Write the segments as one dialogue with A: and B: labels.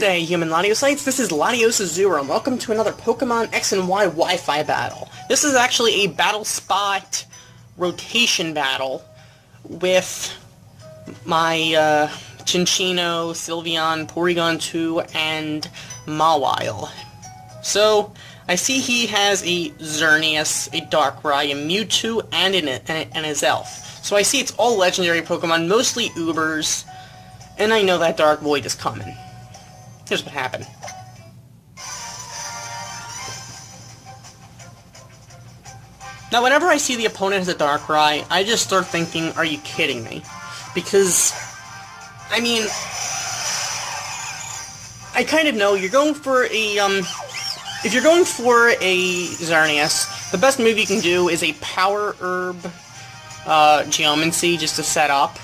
A: day, human Latiosites. This is Latios and welcome to another Pokemon X and Y Wi-Fi battle. This is actually a battle spot rotation battle with my Cinccino, Sylveon, Porygon 2, and Mawile. So, I see he has a Xerneas, a Darkrai, a Mewtwo, and a Zelf. So I see it's all legendary Pokemon, mostly Ubers, and I know that Dark Void is coming. Here's what happened. Now, whenever I see the opponent has a Darkrai, I just start thinking, are you kidding me? Because, I mean, I kind of know you're going for a, if you're going for a Xerneas, the best move you can do is a Power Herb Geomancy just to set up.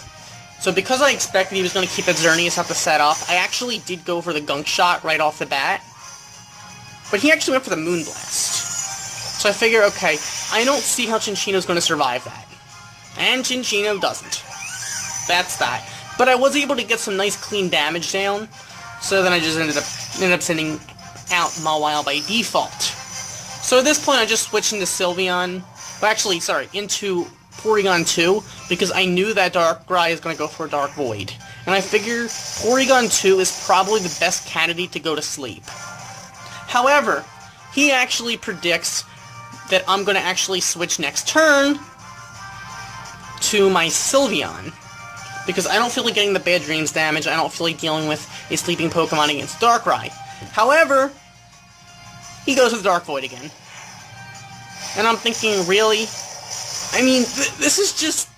A: So because I expected he was going to keep that Xerneas out to set up, I actually did go for the Gunk Shot right off the bat. But he actually went for the Moonblast. So I figure, okay, I don't see how Cinccino's going to survive that. And Cinccino doesn't. That's that. But I was able to get some nice clean damage down, so then I just ended up sending out Mawile by default. So at this point I just switched into Sylveon, well actually, sorry, into Porygon 2, because I knew that Darkrai is going to go for a Dark Void. And I figure Porygon 2 is probably the best candidate to go to sleep. However, he actually predicts that I'm going to actually switch next turn to my Sylveon. Because I don't feel like getting the Bad Dreams damage, I don't feel like dealing with a sleeping Pokemon against Darkrai. However, he goes with Dark Void again. And I'm thinking, really? I mean, this is just...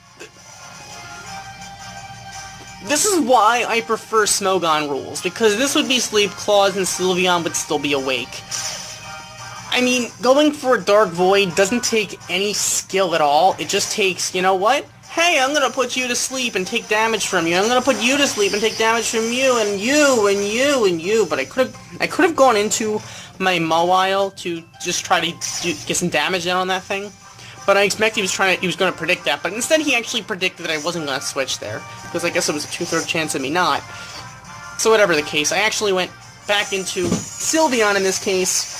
A: This is why I prefer Smogon rules, because this would be Sleep Claws and Sylveon would still be awake. I mean, going for a Dark Void doesn't take any skill at all, it just takes, you know what? Hey, I'm gonna put you to sleep and take damage from you. I'm gonna put you to sleep and take damage from you, and you, and you, and you. But I could have gone into my Mawile to just try to get some damage down on that thing. But I expect he was gonna predict that. But instead, he actually predicted that I wasn't gonna switch there, because I guess it was a 2/3 chance of me not. So whatever the case, I actually went back into Sylveon in this case.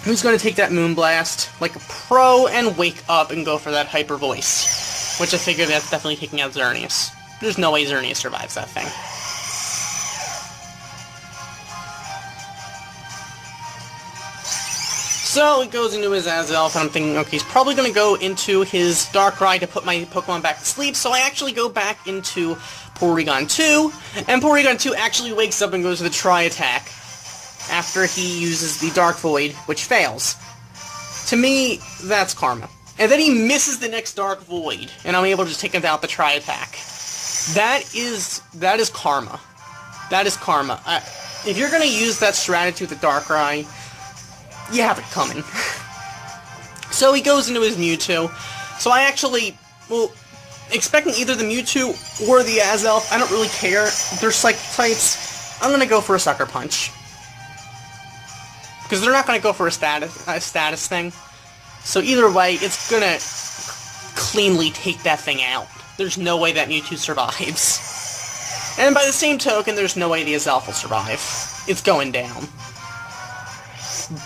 A: Who's gonna take that Moonblast like a pro and wake up and go for that Hyper Voice. Which I figure that's definitely taking out Xerneas. There's no way Xerneas survives that thing. So it goes into his Azelf, and I'm thinking, okay, he's probably going to go into his Darkrai to put my Pokemon back to sleep, so I actually go back into Porygon 2, and Porygon 2 actually wakes up and goes to the Tri-Attack after he uses the Dark Void, which fails. To me, that's karma. And then he misses the next Dark Void, and I'm able to just take him out the Tri-Attack. That is karma. That is karma. If you're going to use that strategy with the Darkrai, you have it coming. So he goes into his Mewtwo. So I actually, well, expecting either the Mewtwo or the Azelf, I don't really care. They're Psychic types. I'm going to go for a Sucker Punch. Because they're not going to go for a status thing. So either way, it's gonna cleanly take that thing out. There's no way that Mewtwo survives. And by the same token, there's no way the Azelf will survive. It's going down.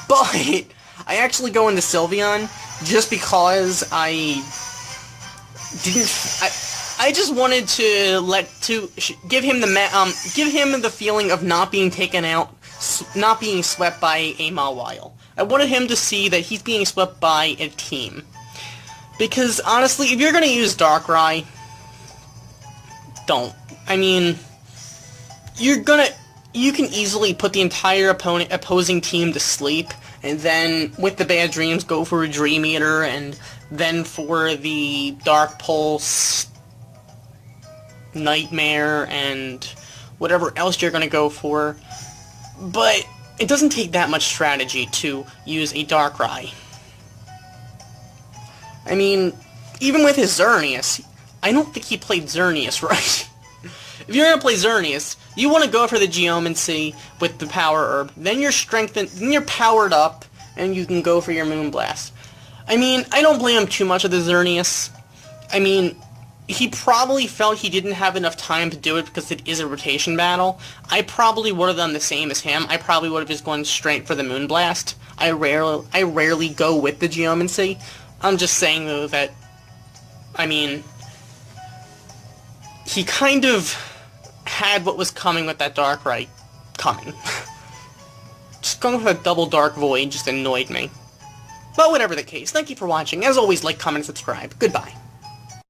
A: But I actually go into Sylveon just because I just wanted to give him the feeling of not being taken out, not being swept by a Mawile. I wanted him to see that he's being swept by a team. Because, honestly, if you're going to use Darkrai, don't. I mean, you can easily put the entire opposing team to sleep, and then, with the Bad Dreams, go for a Dream Eater, and then for the Dark Pulse, Nightmare, and whatever else you're going to go for. But it doesn't take that much strategy to use a Darkrai. I mean, even with his Xerneas, I don't think he played Xerneas right. If you're gonna play Xerneas, you want to go for the Geomancy with the Power Herb, then you're strengthened, then you're powered up, and you can go for your Moonblast. I mean, I don't blame him too much of the Xerneas. I mean, he probably felt he didn't have enough time to do it because it is a rotation battle. I probably would have done the same as him. I probably would have just gone straight for the Moonblast. I rarely go with the Geomancy. I'm just saying, though, that, I mean, he kind of had what was coming with that Darkrai coming. Just going for a double Dark Void just annoyed me. But whatever the case, thank you for watching. As always, like, comment, and subscribe. Goodbye.